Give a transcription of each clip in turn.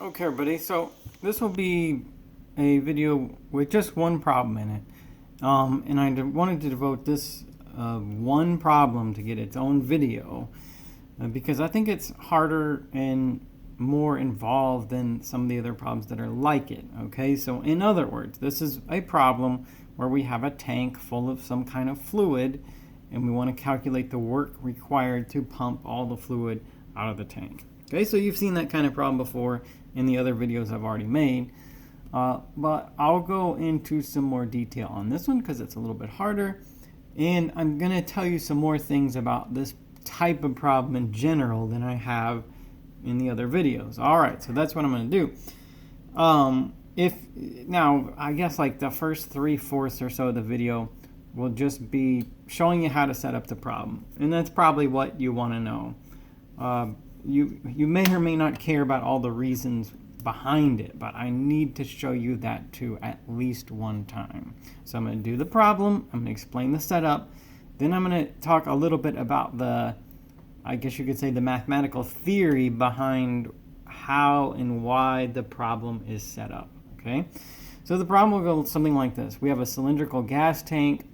Okay, everybody, so this will be a video with just one problem in it. And wanted to devote this one problem to get its own video because I think it's harder and more involved than some of the other problems that are like it. Okay, so in other words, this is a problem where we have a tank full of some kind of fluid and we want to calculate the work required to pump all the fluid out of the tank. Okay, so you've seen that kind of problem before in the other videos I've already made. But I'll go into some more detail on this one because it's a little bit harder. And I'm going to tell you some more things about this type of problem in general than I have in the other videos. All right, so that's what I'm going to do. Now, I guess like the first 3/4 or so of the video will just be showing you how to set up the problem. And that's probably what you want to know. You may or may not care about all the reasons behind it, but I need to show you that too at least one time. So I'm going to do the problem, I'm going to explain the setup, then I'm going to talk a little bit about I guess you could say the mathematical theory behind how and why the problem is set up. Okay, so the problem will go something like this. We have a cylindrical gas tank.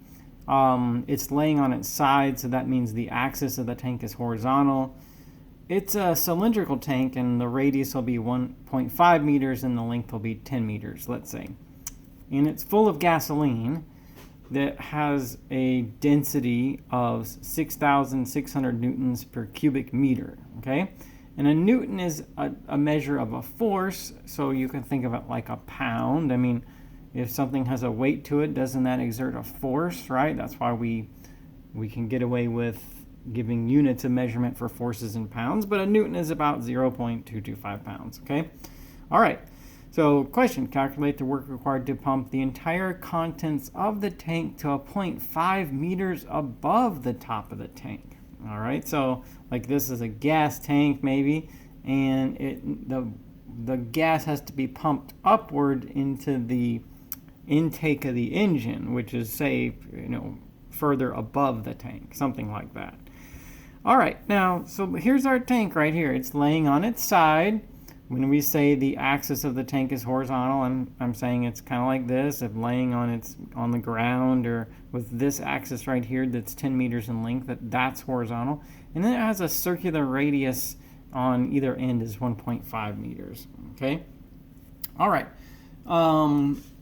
It's laying on its side, so that means the axis of the tank is horizontal. It's a cylindrical tank, and the radius will be 1.5 meters, and the length will be 10 meters, let's say. And it's full of gasoline that has a density of 6,600 newtons per cubic meter, okay? And a newton is a measure of a force, so you can think of it like a pound. I mean, if something has a weight to it, doesn't that exert a force, right? That's why we can get away with giving units of measurement for forces in pounds, but a newton is about 0.225 pounds, okay? All right, so question, calculate the work required to pump the entire contents of the tank to a 0.5 meters above the top of the tank. All right, so like this is a gas tank maybe, and the gas has to be pumped upward into the intake of the engine, which is, say, further above the tank, something like that. All right, now, so here's our tank right here. It's laying on its side. When we say the axis of the tank is horizontal, I'm saying it's kind of like this, if laying on the ground, or with this axis right here that's 10 meters in length, that's horizontal. And then it has a circular radius on either end is 1.5 meters, okay? All right,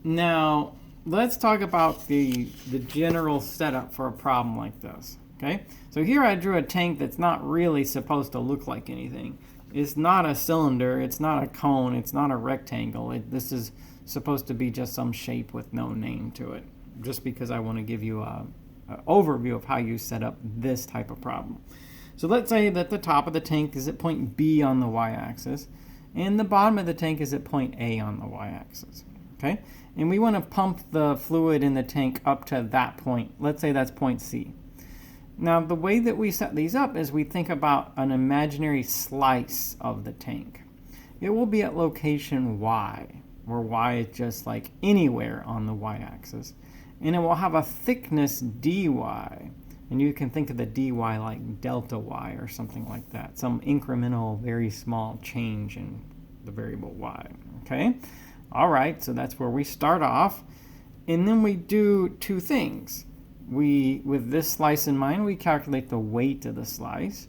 now let's talk about the general setup for a problem like this. Okay, so here I drew a tank that's not really supposed to look like anything. It's not a cylinder, it's not a cone, it's not a rectangle. This is supposed to be just some shape with no name to it, just because I want to give you an overview of how you set up this type of problem. So let's say that the top of the tank is at point B on the y-axis, and the bottom of the tank is at point A on the y-axis. Okay, and we want to pump the fluid in the tank up to that point. Let's say that's point C. Now, the way that we set these up is we think about an imaginary slice of the tank. It will be at location Y, where Y is just like anywhere on the y-axis. And it will have a thickness dy. And you can think of the dy like delta y or something like that. Some incremental, very small change in the variable y. Okay? All right, so that's where we start off. And then we do two things. With this slice in mind, we calculate the weight of the slice,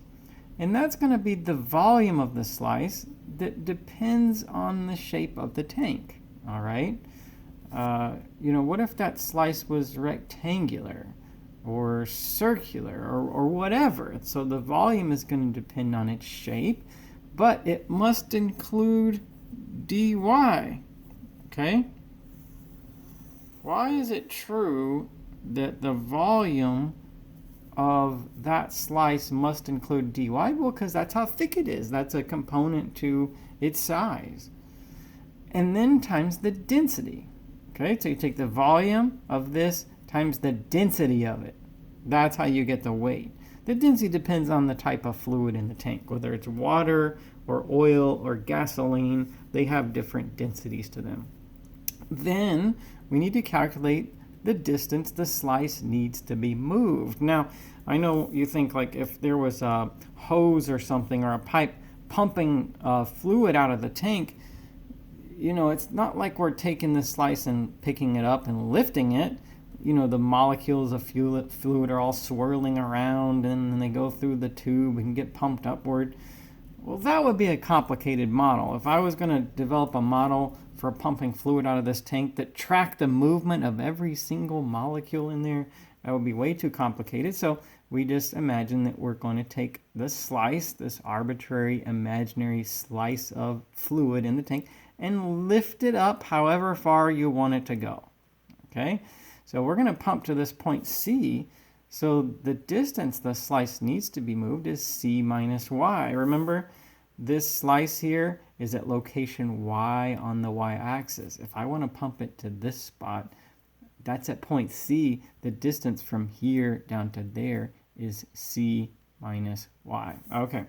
and that's going to be the volume of the slice that depends on the shape of the tank. All right, what if that slice was rectangular or circular or whatever? So the volume is going to depend on its shape, but it must include dy. Okay, why is it true that the volume of that slice must include dy? Well, because that's how thick it is. That's a component to its size. And then times the density. Okay, so you take the volume of this times the density of it. That's how you get the weight. The density depends on the type of fluid in the tank, whether it's water or oil or gasoline. They have different densities to them. Then we need to calculate the distance the slice needs to be moved. Now, I know you think like if there was a hose or something or a pipe pumping fluid out of the tank, you know, it's not like we're taking this slice and picking it up and lifting it. You know, the molecules of fluid are all swirling around, and then they go through the tube and get pumped upward. Well, that would be a complicated model. If I was going to develop a model for pumping fluid out of this tank that tracked the movement of every single molecule in there, that would be way too complicated. So we just imagine that we're going to take this slice, this arbitrary imaginary slice of fluid in the tank, and lift it up however far you want it to go. Okay? So we're going to pump to this point C. So the distance the slice needs to be moved is C minus Y. Remember, this slice here is at location Y on the Y-axis. If I want to pump it to this spot, that's at point C. The distance from here down to there is C minus Y. Okay.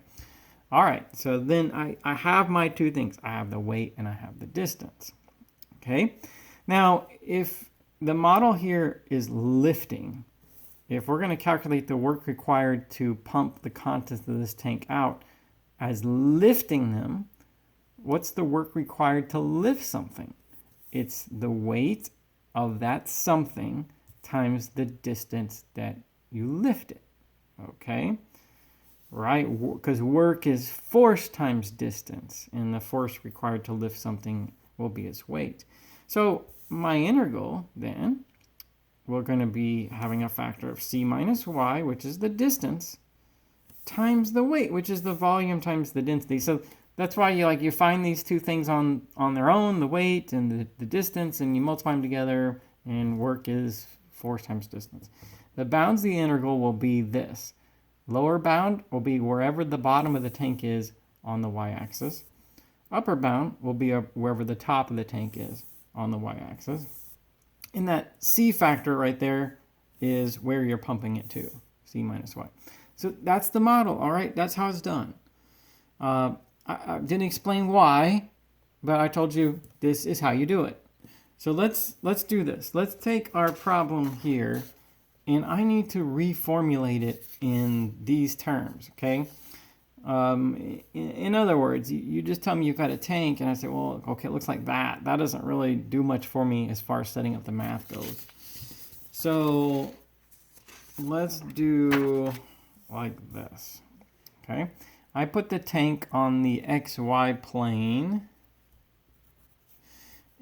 All right. So then I have my two things. I have the weight and I have the distance. Okay. Now, if the model here is lifting, if we're going to calculate the work required to pump the contents of this tank out as lifting them, what's the work required to lift something? It's the weight of that something times the distance that you lift it. Okay? Right? Because work is force times distance, and the force required to lift something will be its weight. So my integral then, we're going to be having a factor of C minus Y, which is the distance, times the weight, which is the volume times the density. So that's why you find these two things on their own, the weight and the distance, and you multiply them together, and work is force times distance. The bounds of the integral will be this. Lower bound will be wherever the bottom of the tank is on the y-axis. Upper bound will be wherever the top of the tank is on the y-axis. And that C factor right there is where you're pumping it to, C minus Y. So that's the model, all right? That's how it's done. I didn't explain why, but I told you this is how you do it. So let's do this. Let's take our problem here, and I need to reformulate it in these terms, okay? In other words, you just tell me you've got a tank, and I say, well, okay, it looks like that. That doesn't really do much for me as far as setting up the math goes. So let's do like this, okay? I put the tank on the XY plane,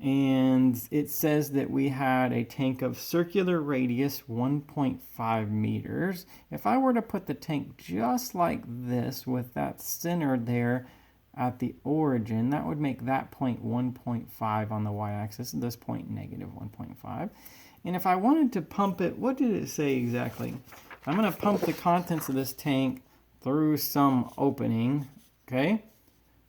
and it says that we had a tank of circular radius 1.5 meters. If I were to put the tank just like this with that center there at the origin, that would make that point 1.5 on the y-axis, and this point negative 1.5. And if I wanted to pump it, what did it say exactly? I'm going to pump the contents of this tank through some opening, okay,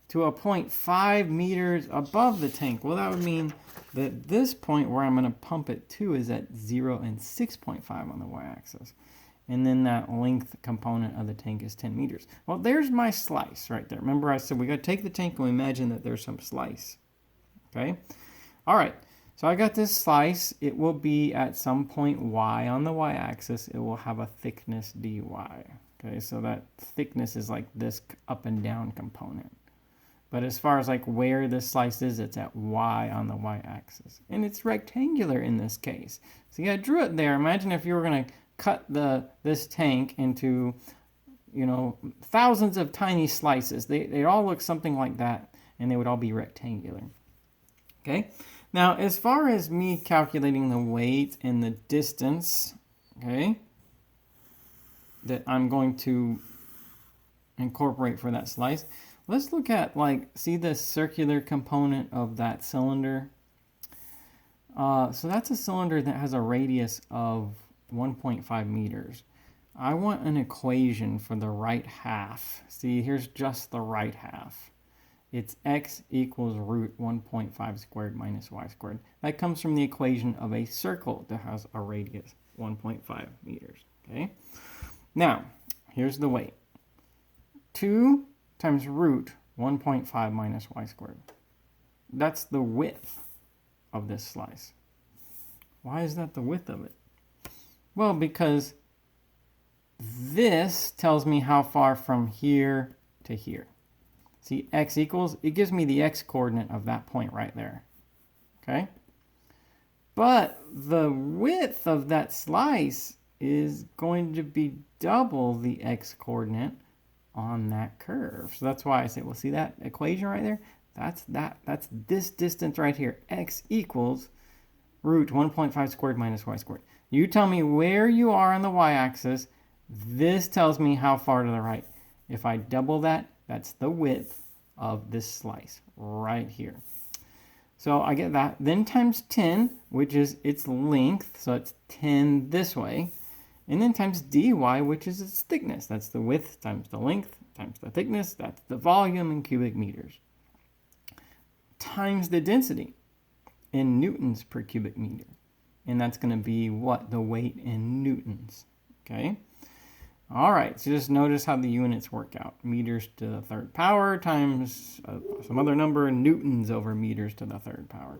to a point 5 meters above the tank. Well, that would mean that this point where I'm going to pump it to is at 0 and 6.5 on the y-axis. And then that length component of the tank is 10 meters. Well, there's my slice right there. Remember I said we got to take the tank and we imagine that there's some slice. Okay? All right. So I got this slice. It will be at some point y on the y-axis. It will have a thickness dy. Okay? So that thickness is like this up and down component. But as far as like where this slice is, it's at y on the y-axis. And it's rectangular in this case. So yeah, I drew it there. Imagine if you were going to cut this tank into, you know, thousands of tiny slices. They all look something like that, and they would all be rectangular. Okay? Now, as far as me calculating the weight and the distance, okay, that I'm going to incorporate for that slice, let's look at, like, see the circular component of that cylinder? So that's a cylinder that has a radius of 1.5 meters. I want an equation for the right half. See, here's just the right half. It's x equals root 1.5 squared minus y squared. That comes from the equation of a circle that has a radius 1.5 meters. Okay. Now, here's the weight. 2 times root 1.5 minus y squared. That's the width of this slice. Why is that the width of it? Well, because this tells me how far from here to here. See x equals, it gives me the x coordinate of that point right there. Okay? But the width of that slice is going to be double the x coordinate on that curve. So that's why I say, well, see that equation right there? That's this distance right here. X equals root 1.5 squared minus y squared. You tell me where you are on the y-axis. This tells me how far to the right. If I double that, that's the width of this slice right here. So I get that. Then times 10, which is its length. So it's 10 this way. And then times dy, which is its thickness. That's the width times the length times the thickness. That's the volume in cubic meters. Times the density in newtons per cubic meter. And that's going to be what? The weight in newtons. Okay? All right, so just notice how the units work out. Meters to the third power times some other number, newtons over meters to the third power.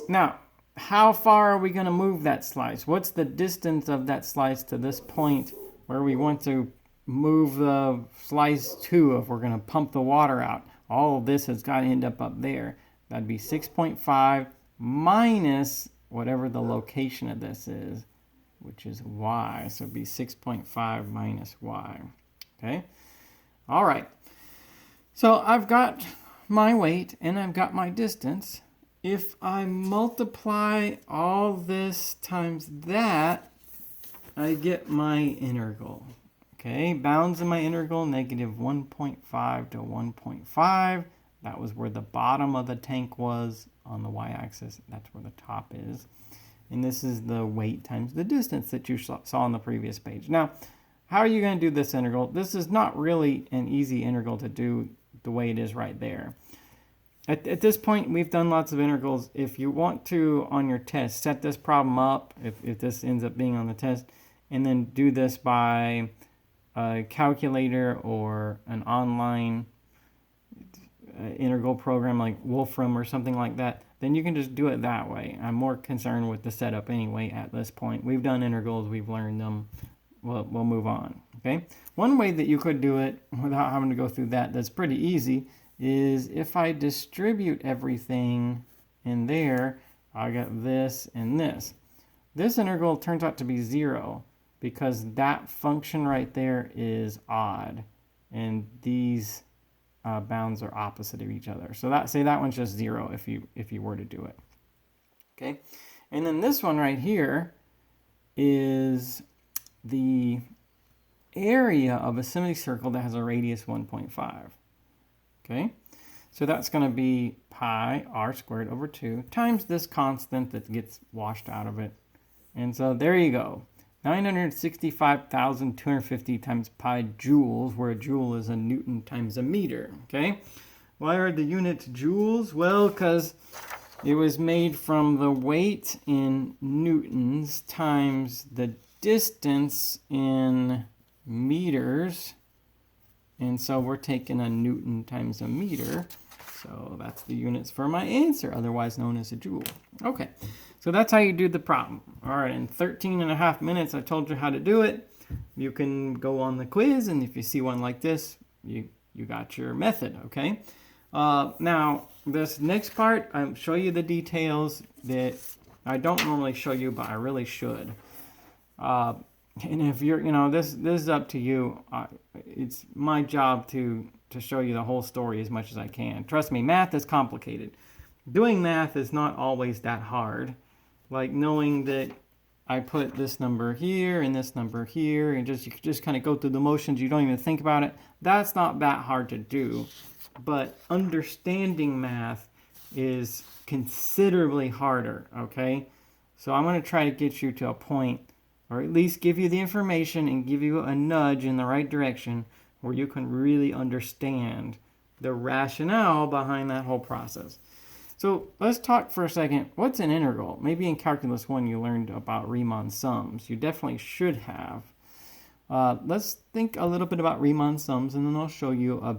Now, how far are we going to move that slice? What's the distance of that slice to this point where we want to move the slice to if we're going to pump the water out? All of this has got to end up there. That'd be 6.5 minus whatever the location of this is, which is y. So it'd be 6.5 minus y. Okay? All right. So I've got my weight and I've got my distance. If I multiply all this times that, I get my integral. Okay, bounds in my integral, negative 1.5 to 1.5. That was where the bottom of the tank was on the y-axis. That's where the top is. And this is the weight times the distance that you saw on the previous page. Now, how are you going to do this integral? This is not really an easy integral to do the way it is right there. At this point, we've done lots of integrals. If you want to, on your test, set this problem up, if this ends up being on the test, and then do this by a calculator or an online integral program like Wolfram or something like that, then you can just do it that way. I'm more concerned with the setup anyway at this point. We've done integrals, we've learned them. We'll move on, okay? One way that you could do it without having to go through that's pretty easy is if I distribute everything in there, I got this and this. This integral turns out to be 0 because that function right there is odd, and these bounds are opposite of each other. So that one's just 0 if you were to do it. Okay, and then this one right here is the area of a semicircle that has a radius 1.5. Okay, so that's going to be pi r squared over 2 times this constant that gets washed out of it. And so there you go. 965,250 times pi joules, where a joule is a newton times a meter. Okay, why are the units joules? Well, because it was made from the weight in newtons times the distance in meters. And so we're taking a newton times a meter. So that's the units for my answer, otherwise known as a joule. Okay, so that's how you do the problem. All right, in 13.5 minutes, I told you how to do it. You can go on the quiz, and if you see one like this, you got your method, okay? Now, this next part, I'll show you the details that I don't normally show you, but I really should. And if you're, this is up to you. It's my job to show you the whole story as much as I can. Trust me, math is complicated. Doing math is not always that hard. Like knowing that I put this number here and this number here, and you just kind of go through the motions. You don't even think about it. That's not that hard to do. But understanding math is considerably harder, okay? So I'm going to try to get you to a point, or at least give you the information and give you a nudge in the right direction where you can really understand the rationale behind that whole process. So let's talk for a second. What's an integral? Maybe in Calculus 1 you learned about Riemann sums. You definitely should have. Let's think a little bit about Riemann sums, and then I'll show you a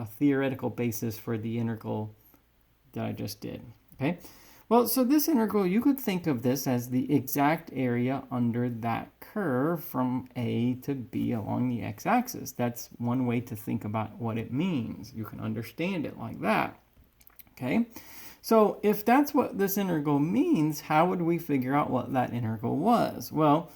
theoretical basis for the integral that I just did. Okay. Well, so this integral, you could think of this as the exact area under that curve from A to B along the x-axis. That's one way to think about what it means. You can understand it like that. Okay? So if that's what this integral means, how would we figure out what that integral was? Well,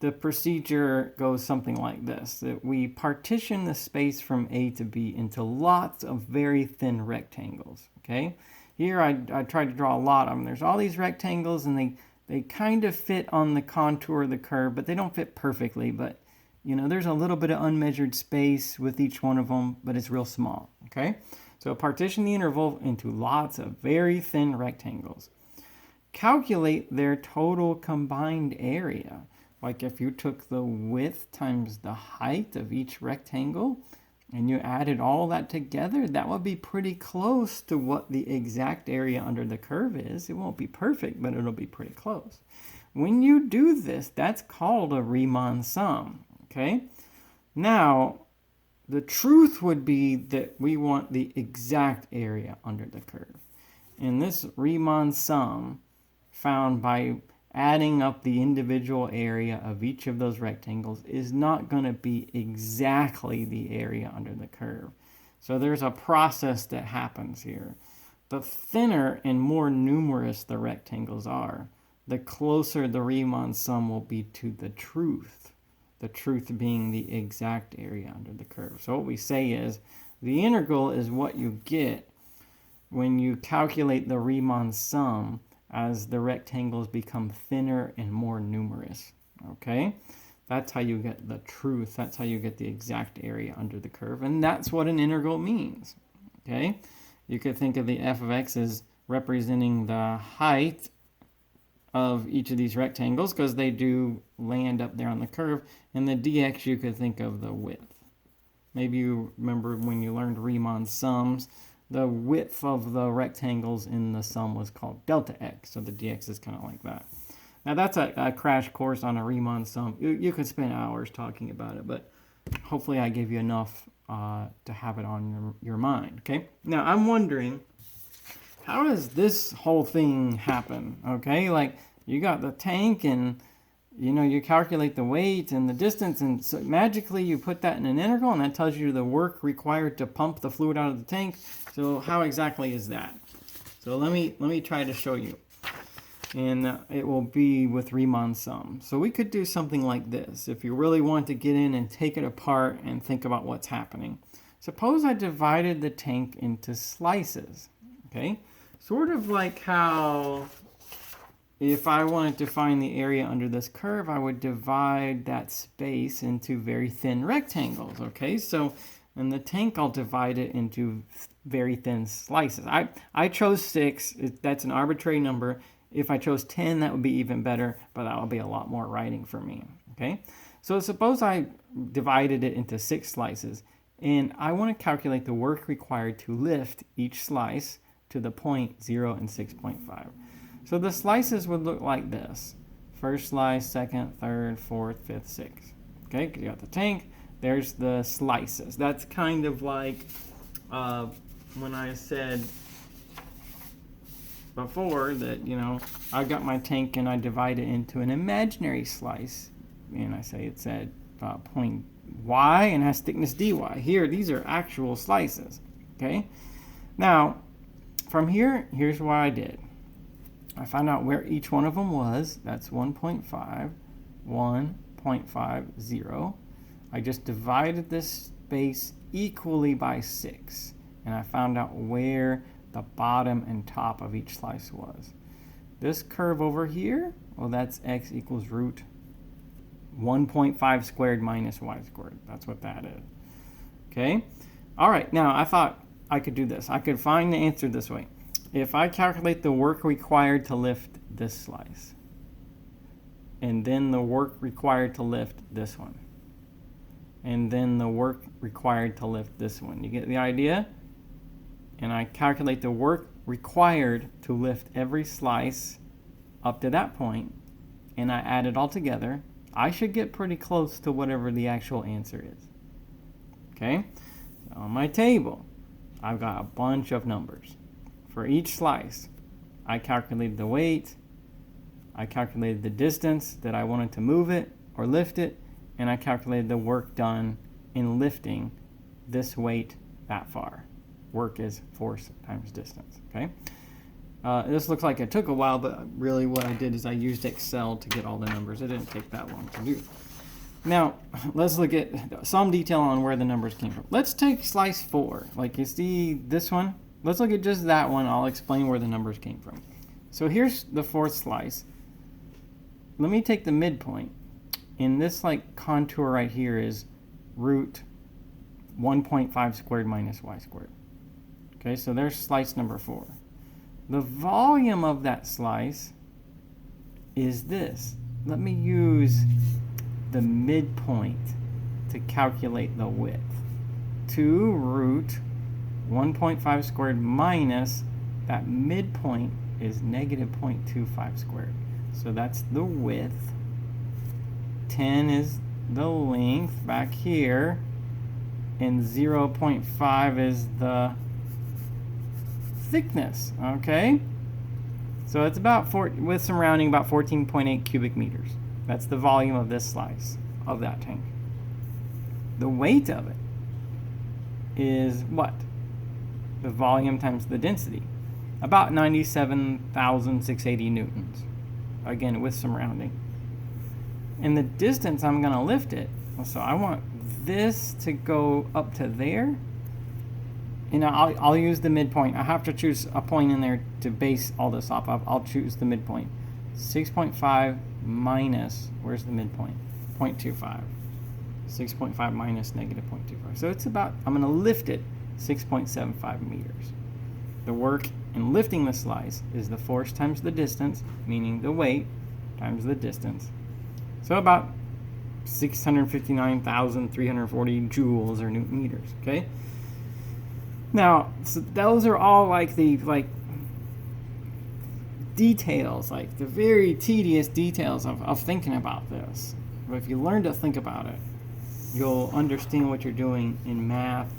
the procedure goes something like this, that we partition the space from A to B into lots of very thin rectangles, okay? Here I tried to draw a lot of them. There's all these rectangles, and they kind of fit on the contour of the curve, but they don't fit perfectly. But, you know, there's a little bit of unmeasured space with each one of them, but it's real small, okay? So partition the interval into lots of very thin rectangles. Calculate their total combined area. Like if you took the width times the height of each rectangle, and you added all that together, that would be pretty close to what the exact area under the curve is. It won't be perfect, but it'll be pretty close. When you do this, that's called a Riemann sum, okay? Now, the truth would be that we want the exact area under the curve. And this Riemann sum, found by adding up the individual area of each of those rectangles, is not going to be exactly the area under the curve. So there's a process that happens here. The thinner and more numerous the rectangles are, the closer the Riemann sum will be to the truth being the exact area under the curve. So what we say is the integral is what you get when you calculate the Riemann sum as the rectangles become thinner and more numerous, okay? That's how you get the truth. That's how you get the exact area under the curve, and that's what an integral means, okay? You could think of the f of x as representing the height of each of these rectangles because they do land up there on the curve, and the dx you could think of the width. Maybe you remember when you learned Riemann sums, the width of the rectangles in the sum was called delta x, so the dx is kind of like that. Now that's a crash course on a Riemann sum. You could spend hours talking about it, but hopefully I gave you enough to have it on your mind, okay? Now I'm wondering, how does this whole thing happen, okay? Like you got the tank and you know, you calculate the weight and the distance, and so magically you put that in an integral, and that tells you the work required to pump the fluid out of the tank. So how exactly is that? So let me try to show you. And it will be with Riemann sum. So we could do something like this if you really want to get in and take it apart and think about what's happening. Suppose I divided the tank into slices, okay? Sort of like how if I wanted to find the area under this curve, I would divide that space into very thin rectangles, okay? So in the tank, I'll divide it into very thin slices. I chose 6. That's an arbitrary number. If I chose 10, that would be even better, but that would be a lot more writing for me, okay? So suppose I divided it into 6 slices, and I want to calculate the work required to lift each slice to the point 0 and 6.5. So the slices would look like this. First slice, second, third, fourth, fifth, sixth. Okay, because you got the tank. There's the slices. That's kind of like when I said before that, you know, I got my tank and I divide it into an imaginary slice. And I say it's at point y and has thickness dy. Here, these are actual slices. Okay? Now, from here, here's what I did. I found out where each one of them was. That's 1.5, 1.50. I just divided this space equally by 6. And I found out where the bottom and top of each slice was. This curve over here, well, that's x equals root 1.5 squared minus y squared. That's what that is. Okay? All right, now I thought I could do this. I could find the answer this way. If I calculate the work required to lift this slice, and then the work required to lift this one, and then the work required to lift this one, you get the idea? And I calculate the work required to lift every slice up to that point, and I add it all together, I should get pretty close to whatever the actual answer is. Okay? So on my table, I've got a bunch of numbers for each slice. I calculated the weight, I calculated the distance that I wanted to move it or lift it, and I calculated the work done in lifting this weight that far. Work is force times distance, okay? This looks like it took a while, but really what I did is I used Excel to get all the numbers. It didn't take that long to do. Now, let's look at some detail on where the numbers came from. Let's take slice 4. Like you see this one? Let's look at just that one. I'll explain where the numbers came from. So here's the 4th slice. Let me take the midpoint. And this like contour right here is root 1.5 squared minus y squared. Okay, so there's slice number 4. The volume of that slice is this. Let me use the midpoint to calculate the width. 2 root 1.5 squared minus that midpoint is negative 0.25 squared. So that's the width. 10 is the length back here. And 0.5 is the thickness, okay? So it's about, with some rounding, about 14.8 cubic meters. That's the volume of this slice of that tank. The weight of it is what? The volume times the density. About 97,680 newtons. Again, with some rounding. And the distance I'm going to lift it, so I want this to go up to there. And I'll use the midpoint. I have to choose a point in there to base all this off of. I'll choose the midpoint. 6.5 minus, where's the midpoint? 0.25. 6.5 minus negative 0.25. So it's about, I'm going to lift it 6.75 meters. The work in lifting the slice is the force times the distance, meaning the weight, times the distance. So about 659,340 joules or newton meters, okay? Now, so those are all like the details, like the very tedious details of thinking about this. But if you learn to think about it, you'll understand what you're doing in math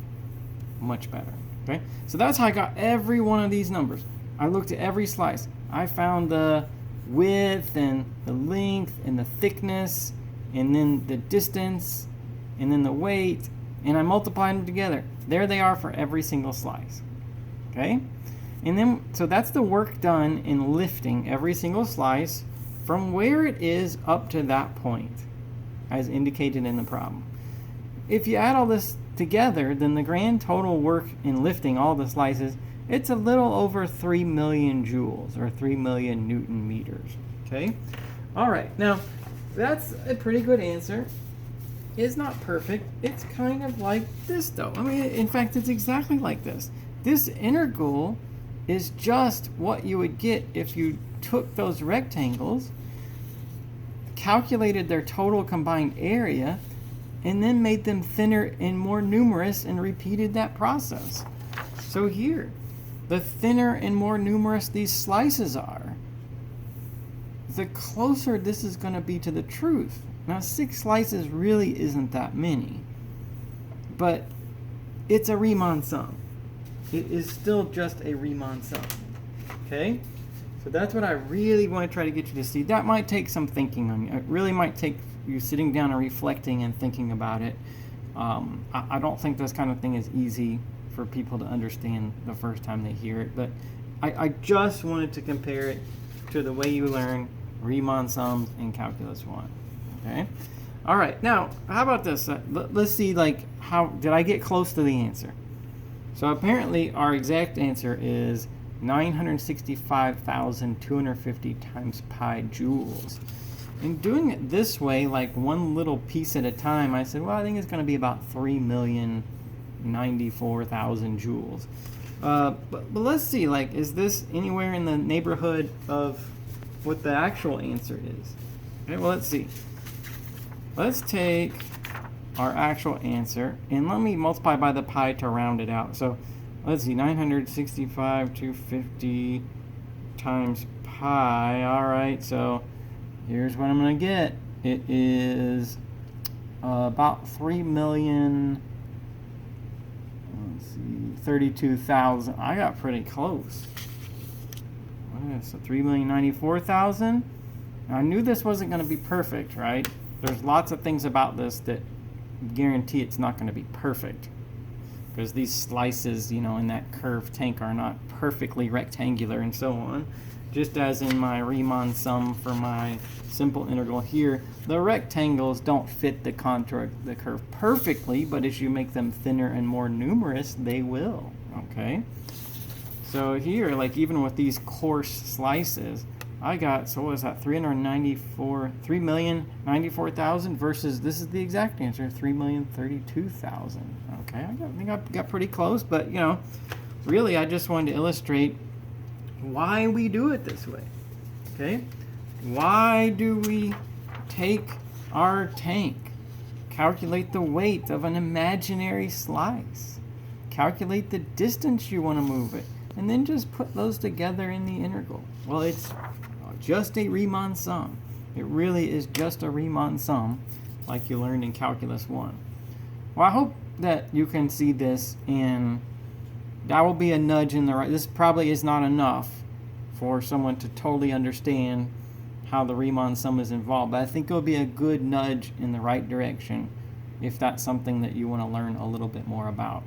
much better, okay? So that's how I got every one of these numbers. I looked at every slice. I found the width and the length and the thickness and then the distance and then the weight, and I multiplied them together. There they are for every single slice, okay? And then, so that's the work done in lifting every single slice from where it is up to that point, as indicated in the problem. If you add all this together, then the grand total work in lifting all the slices, it's a little over 3 million joules, or 3 million newton meters, okay? All right, now, that's a pretty good answer. It's not perfect. It's kind of like this, though. I mean, in fact, it's exactly like this. This integral is just what you would get if you took those rectangles, calculated their total combined area, and then made them thinner and more numerous and repeated that process. So here, the thinner and more numerous these slices are, the closer this is going to be to the truth. Now, 6 slices really isn't that many, but it's a Riemann sum. It is still just a Riemann sum, okay? So that's what I really want to try to get you to see. That might take some thinking on you. It really might take you sitting down and reflecting and thinking about it. I don't think this kind of thing is easy for people to understand the first time they hear it, but I just wanted to compare it to the way you learn Riemann sums in Calculus 1. Okay. All right. Now, how about this? Let's see, like, how did I get close to the answer? So apparently, our exact answer is 965,250 times pi joules. And doing it this way, like one little piece at a time, I said, well, I think it's going to be about 3,094,000 joules. But let's see, like, is this anywhere in the neighborhood of what the actual answer is? Okay. Well, let's see. Let's take our actual answer, and let me multiply by the pi to round it out. So let's see, 965,250 times pi. All right, so here's what I'm going to get. It is about 3,032,000. I got pretty close. what is it? 3,094,000. I knew this wasn't going to be perfect, right? There's lots of things about this that guarantee it's not going to be perfect, because these slices, in that curved tank are not perfectly rectangular and so on. Just as in my Riemann sum for my simple integral here, the rectangles don't fit the contour of the curve perfectly, but as you make them thinner and more numerous, they will, okay? So here, like even with these coarse slices, I got, so what was that, 3,094,000 versus, this is the exact answer, 3,032,000. Okay, I think I got pretty close, but really I just wanted to illustrate why we do it this way. Okay, why do we take our tank, calculate the weight of an imaginary slice, calculate the distance you want to move it, and then just put those together in the integral? Well, it's just a Riemann sum. It really is just a Riemann sum, like you learned in Calculus 1. Well, I hope that you can see this, and that will be a nudge in the right. This probably is not enough for someone to totally understand how the Riemann sum is involved, but I think it will be a good nudge in the right direction if that's something that you want to learn a little bit more about.